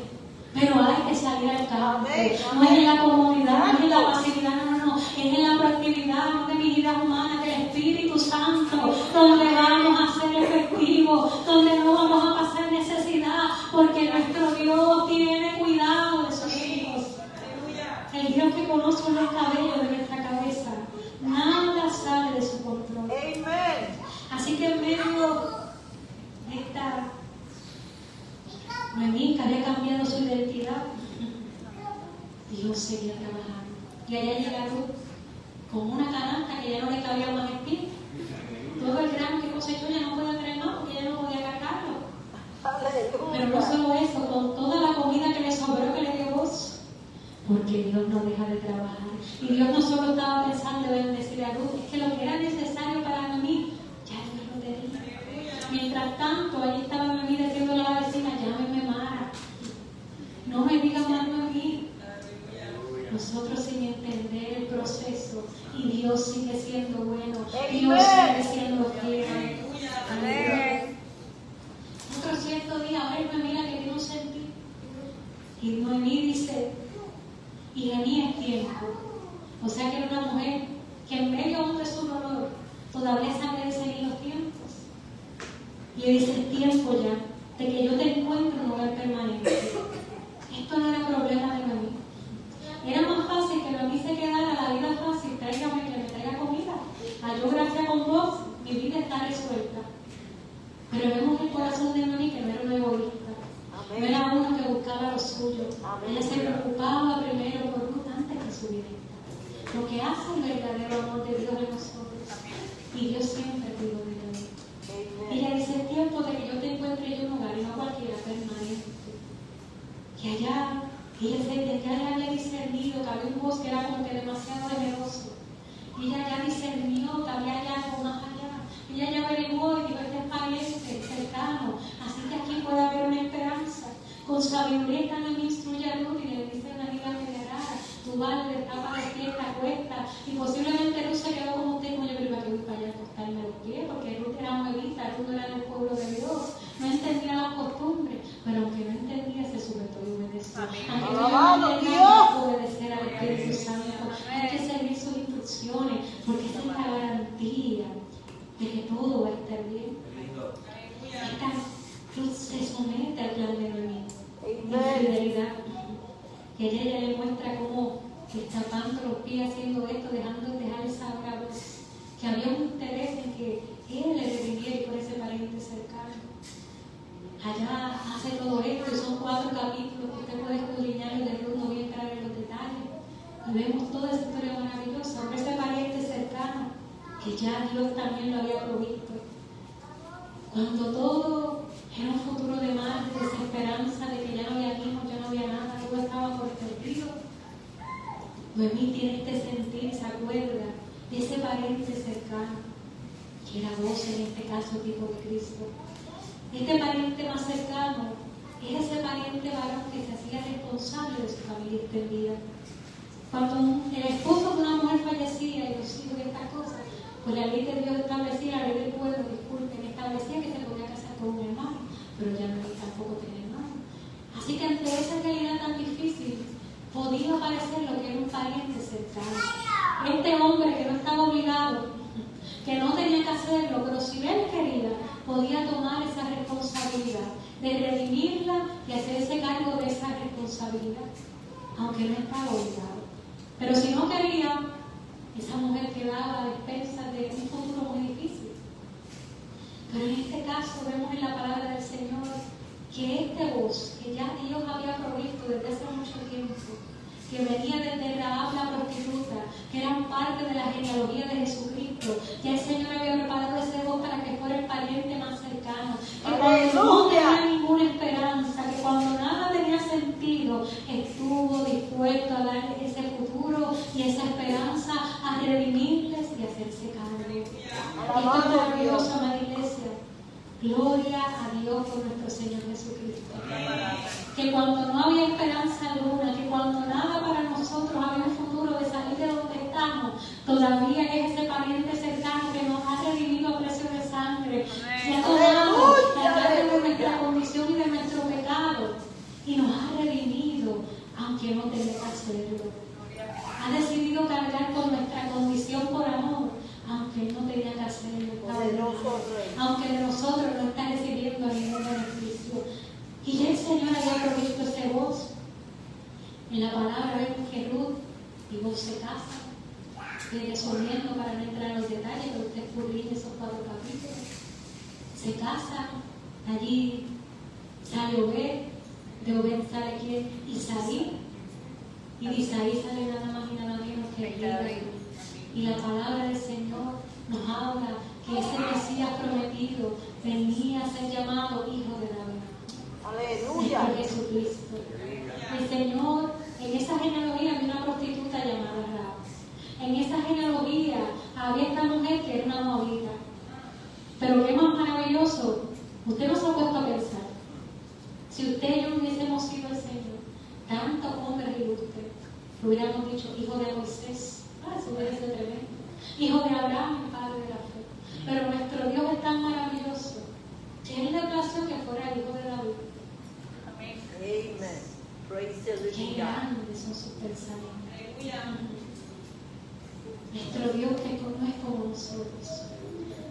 Pero hay que salir al campo. No es en la comodidad, no es en la facilidad, no. Es en la proactividad, no de vida humana, del Espíritu Santo, donde vamos a ser efectivos, donde no vamos a pasar necesidad, porque nuestro Dios tiene cuidado de sus hijos. El Dios que conoce los cabellos de nuestra cabeza, nada sale de su control. Amén. Así que en medio de esta Noemí, que había cambiado su identidad, Dios seguía trabajando. Y allá llega Ruth con una canasta que ya no le cabía más espíritu. Todo el grano que cosechó ya no podía traer más porque ya no podía cargarlo. Pero no solo eso, con toda la comida que le sobró, que le dio gozo. Porque Dios no deja de trabajar. Y Dios no solo estaba pensando en bendecir a Ruth, es que lo que era necesario para Noemí, ya Dios lo tenía. Mientras tanto, allí estaba Noemí diciéndole a la vecina, llámeme Mara. No me digan más Noemí. Nosotros sin entender el proceso, y Dios sigue siendo bueno, Dios sigue siendo fiel. Amén. Otro cierto día, a ver, Noemí, que tiene un sentido. Y Noemí dice, y de mí es tiempo. O sea que era una mujer que en medio de su dolor todavía sabe seguir los tiempos. Y le dice, es tiempo ya de que yo te encuentre en un lugar permanente. Esto no era problema de Noemí. Era más fácil que Noemí se quedara a la vida fácil, tráigame que me traiga comida. Yo gracias con vos, mi vida está resuelta. Pero vemos el corazón de Noemí que no era un egoísta. No era uno que buscaba lo suyo. Ella se preocupaba primero por Ruth antes que su vida. Lo que hace el verdadero amor de Dios en nosotros. Y Dios siempre cuidó de Noemí. Ella dice, es tiempo de que yo te encuentre en un lugar y no cualquiera, permanente. Que allá, ella había discernido que había un bosque que era como que demasiado generoso. Y ella ya discernió que había algo más allá. Ella ya averiguó y dijo, este es pariente, cercano. Así que aquí puede haber una esperanza. Con sabiduría me instruye a Ruth y le dice a una amiga mediarada, tu madre está para los pies, te acuesta. Y posiblemente Ruth se quedó como usted, como yo creo que voy para allá a acostarme los pies, porque Ruth era moabita, Ruth no era del pueblo de Dios. No entendía la postura. que ella le muestra cómo destapando los pies, haciendo esto, dejar saber a Dios que había un interés en que él le redimiera y por ese pariente cercano. Allá hace todo esto y son 4 capítulos que usted puede escudriñar y de Ruth, no voy a entrar en los detalles. Y vemos toda esa historia maravillosa, por ese pariente cercano que ya Dios también lo había provisto. Cuando todo era un futuro de mal, de desesperanza, de que ya no había hijos, ya no había nada, todo estaba por perdido, Noemí tiene este sentir, se acuerda de ese pariente cercano, que era vos en este caso, tipo de Cristo. Este pariente más cercano es ese pariente varón que se hacía responsable de su familia extendida. Cuando el esposo de una mujer fallecía y los hijos y estas cosas, pues la ley de Dios establecía, la ley del pueblo, disculpen, establecía que se podía casar con un hermano, pero ya no tampoco tenía hermano. Así que ante esa realidad tan difícil, podía parecer lo que era un pariente cercano. Este hombre que no estaba obligado, que no tenía que hacerlo, pero si él quería, podía tomar esa responsabilidad de redimirla y hacerse cargo de esa responsabilidad, aunque no estaba obligado. Pero si no quería, esa mujer quedaba a expensas de un futuro muy difícil. Pero en este caso vemos en la palabra del Señor que este voz, que ya Dios había provisto desde hace mucho tiempo, que venía desde Rahab la prostituta, que eran parte de la genealogía de Jesucristo, ya el Señor había preparado ese voz para que fuera el pariente más cercano, que cuando no tenía ninguna esperanza, que cuando nada tenía sentido, estuvo dispuesto a dar ese futuro y esa esperanza, a redimirles y a hacerse carne. Esto es maravilloso, amada iglesia. Gloria a Dios por nuestro Señor Jesucristo. Que cuando no había esperanza alguna, que cuando nada para nosotros había un futuro de salir de donde estamos, todavía es ese pariente cercano que nos ha redimido a precio de sangre, se ha tomado la carga de nuestra condición y de nuestro pecado y nos ha redimido, aunque no tenga que hacerlo. Ha decidido cargar con nuestra condición por amor, aunque él no tenía que hacerlo, aunque de nosotros no está recibiendo ningún beneficio. Y ya el Señor había provisto ese voz. En la palabra vemos que Ruth y Boaz se casan, resumiendo para no entrar en los detalles, pero usted escudriña esos 4 capítulos. Se casan, allí sale Obed, de Obed sale quien, Isaí, y de Isaí sale nada más y nada menos que David. Y la palabra del Señor nos habla que ese Mesías prometido venía a ser llamado Hijo de David. Aleluya. Por Jesucristo. El Señor, en esa genealogía había una prostituta llamada Rahab. En esa genealogía había esta mujer que era una moabita. Pero qué más maravilloso, usted no se ha puesto a pensar. Si usted y yo hubiésemos sido el Señor, tantos hombres ilustres, hubiéramos dicho hijo de Moisés. Eso hubiera sido tremendo. Hijo de Abraham, padre de la fe. Pero nuestro Dios es tan maravilloso que Él le plació que fuera el hijo de David. Amén. Amen. Praise the Qué living God. grandes son sus pensamientos. Nuestro Dios que no es como nosotros.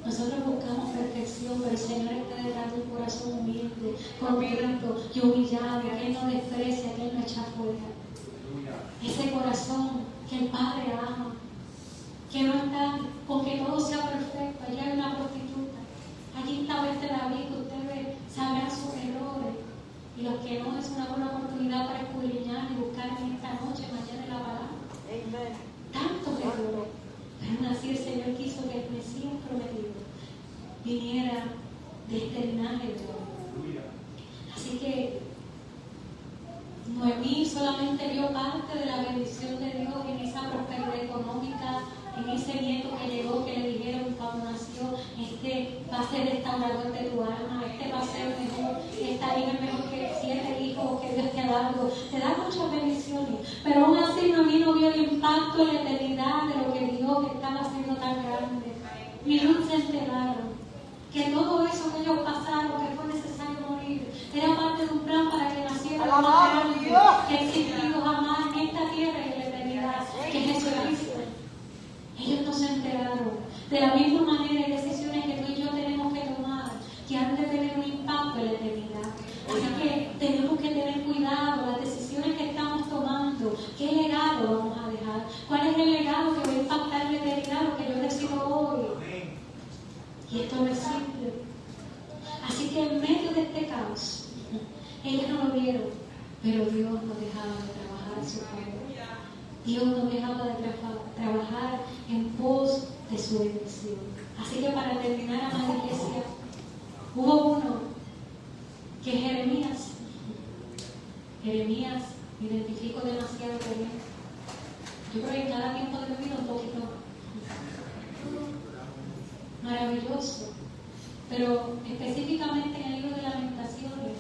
Nosotros buscamos perfección, pero el Señor está detrás de un corazón humilde, contrito y humillado, que Él no desprecia, que Él no echa fuera. Ese corazón que el Padre ama, que no está con que todo sea perfecto. Allí hay una prostituta, allí estaba este David que ustedes sabrán sus errores, y los que no, es una buena oportunidad para escudriñar y buscar en esta noche, mañana en la palabra. Amen. Tantos errores, pero aún así el Señor quiso que el Mesías prometido viniera de este linaje de David. Así que Noemí solamente vio parte de la bendición de Dios en esa prosperidad económica, en ese nieto que llegó, que le dijeron cuando nació, este va a ser restaurador de tu alma, este va a ser mejor, esta hija es mejor que 7 hijos que Dios te ha dado. Te da muchas bendiciones, pero aún así Noemí no vio el impacto en la eternidad de lo que Dios estaba haciendo tan grande. Ni Ruth se enteraron que todo eso que ellos pasaron, que fue necesario morir, era parte de un plan para que naciera lo más grande que ha existido jamás en esta tierra y en la eternidad, que es Jesucristo. Ellos no se enteraron. De la misma manera hay decisiones que tú y yo tenemos que tomar, que han de tener un impacto en la eternidad. Así que tenemos que tener cuidado, las decisiones que estamos tomando Ellos no lo vieron, pero Dios no dejaba de trabajar a su favor. Dios no dejaba de trabajar en pos de su bendición. Así que para terminar, amada iglesia, hubo uno que Jeremías, me identifico demasiado con él. Yo creo que en cada tiempo de mi vida un poquito maravilloso, pero específicamente en el libro de Lamentaciones,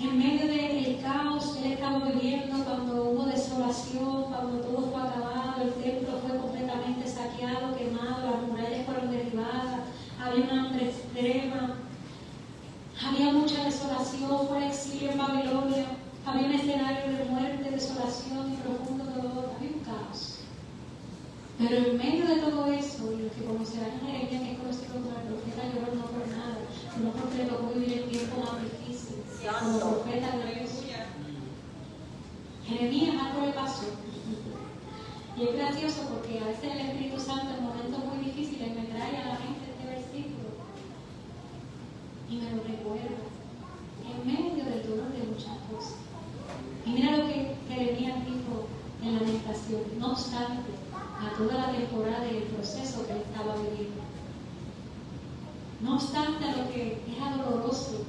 en medio del caos que él estaba viviendo, cuando hubo desolación, cuando todo fue acabado, el templo fue completamente saqueado, quemado, las murallas fueron derribadas, había una hambre extrema, había mucha desolación, fue el exilio en Babilonia, había un escenario de muerte, desolación y profundo dolor, había un caos. Pero en medio de todo eso, y los que conocerán a Jeremías, que es conocido como el profeta, lloró no por nada, sino porque le tocó vivir el tiempo más difícil como profeta de Dios. Jeremías algo le pasó. Y es gracioso porque a veces el Espíritu Santo en momentos muy difíciles me trae a la mente este versículo y me lo recuerda en medio del dolor de muchas cosas. Y mira lo que Jeremías dijo en Lamentación. No obstante, a toda la temporada y el proceso que él estaba viviendo, no obstante a lo que era doloroso,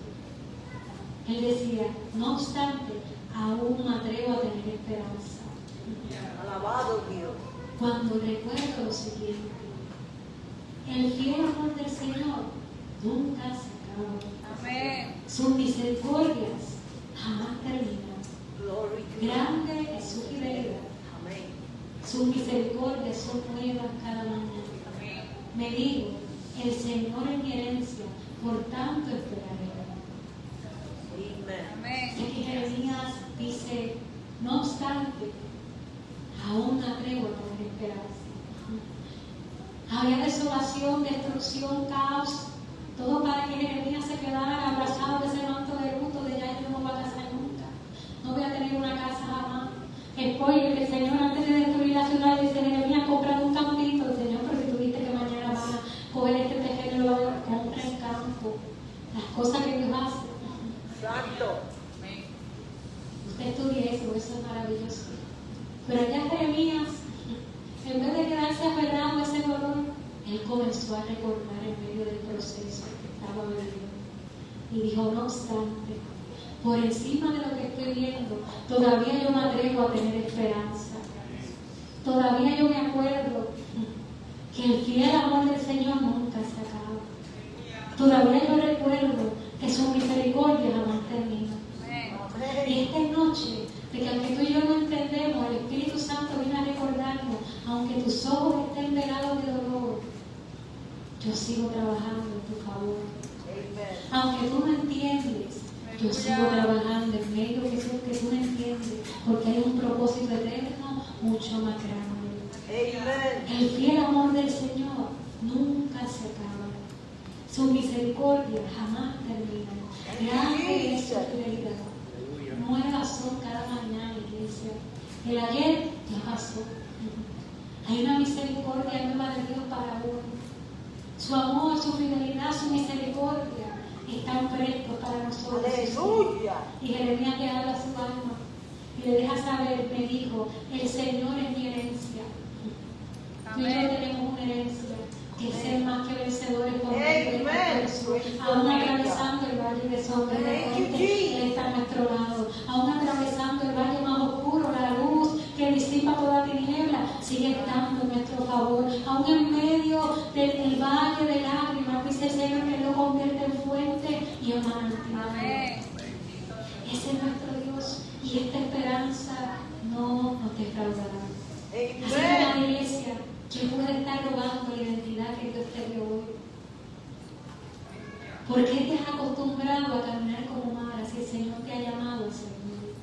él decía, no obstante, aún me atrevo a tener esperanza. Alabado Dios. Cuando recuerdo lo siguiente, el fiel amor del Señor nunca se acaba. Amén. Sus misericordias jamás terminan. Glory to God. Grande es su fidelidad. Amén. Sus misericordias son nuevas cada mañana. Amén. Me digo, el Señor es mi herencia, por tanto esperaré. Amen. Amén. Y aquí Jeremías dice, no obstante, aún me atrevo a tener esperanza. Había desolación, destrucción, caos, todo para que Jeremías se quedara abrazado de ese manto de luto de ya yo no voy a casar nunca, no voy a tener una casa jamás. Spoiler, el Señor antes de destruir la ciudad dice, Jeremías, compra un campito. El Señor, pero si tú viste que mañana van a coger este terreno y lo van a comprar en campo. Las cosas que Dios hace. Santo. Usted estudia eso es maravilloso. Pero ya Jeremías, en vez de quedarse aferrado a ese dolor, él comenzó a recordar en medio del proceso que estaba viviendo. Y dijo, no obstante, por encima de lo que estoy viendo, todavía yo me atrevo a tener esperanza. Todavía yo me acuerdo que el fiel amor del Señor nunca se acaba. Todavía yo recuerdo que su misericordia jamás termina. Y esta noche, de que aunque tú y yo no entendemos, el Espíritu Santo viene a recordarnos, aunque tus ojos estén velados de dolor, yo sigo trabajando en tu favor. Amen. Aunque tú no entiendes, yo sigo trabajando en medio de eso que tú no entiendes, porque hay un propósito eterno mucho más grande. Amen. El fiel amor del Señor nunca se acaba. Su misericordia jamás termina. Grande es su fidelidad. Nuevas son cada mañana, iglesia. El ayer ya pasó. Hay una misericordia nueva de Dios para uno. Su amor, su fidelidad, su misericordia están frescos para nosotros. Aleluya. Y Jeremías le habla a su alma y le deja saber, me dijo, el Señor es mi herencia. Tú y yo tenemos una herencia que es ser más que vencedores por medio de Cristo. Aún atravesando el valle de sombra de muerte, Él está a nuestro lado. Aún atravesando el valle más oscuro, la luz que disipa toda tiniebla sigue estando en nuestro favor. Aún en medio del valle de lágrimas, dice el Señor que lo convierte en fuente y en manantial. Ese es nuestro Dios y esta esperanza no nos defraudará. Así que la iglesia, ¿quién puede estar robando la identidad que Dios te dio hoy? ¿Por qué te has acostumbrado a caminar como Mara si el Señor te ha llamado a servir?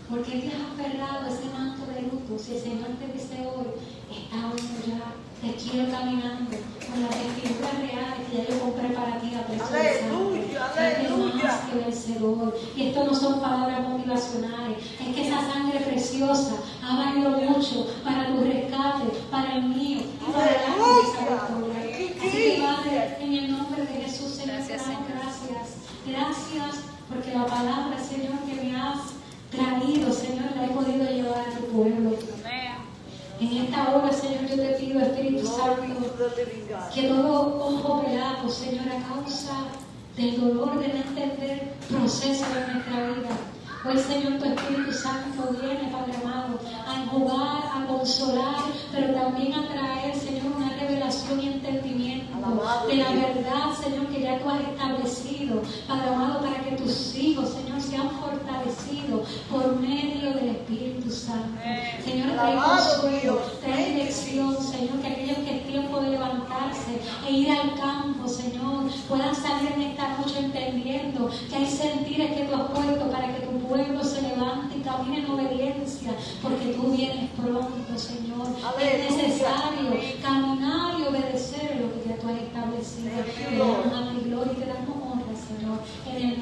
¿Por qué te has aferrado a ese manto de luto si el Señor te dice hoy, está hoy ya, te quiero caminando con las vestiduras reales que ya yo compré para ti a precio de sangre? Eres más que vencedor. Y esto no son palabras motivacionales, es que esa sangre preciosa ha valido mucho para tu rescate, para el mío y para la esa victoria. Así que Padre, en el nombre de Jesús, Señor, te damos gracias Gracias porque la palabra, Señor, que me has traído, Señor, la he podido llevar a tu pueblo. En esta hora, Señor, yo te pido, Espíritu Santo, que todo ojo velado, Señor, a causa del dolor de no entender procesos de nuestra vida. Hoy, Señor, tu Espíritu Santo viene, Padre amado, a enjugar, a consolar, pero también a traer, Señor, una revelación y entendimiento de la verdad, Señor, que ya tú has establecido, Padre amado, para que tus hijos, Señor, sean fortalecidos por medio del Espíritu Santo. Señor, trae consuelo, trae dirección, Señor, que aquellos que es tiempo de levantarse e ir al campo, Señor, puedan salir en esta noche entendiendo que hay sentires que tú has puesto para que tu pueblo se levante y camine en obediencia, porque tú vienes pronto, Señor. Es necesario caminar y obedecer lo que ya tú has establecido. Te damos honra y gloria y te damos honra, Señor, en el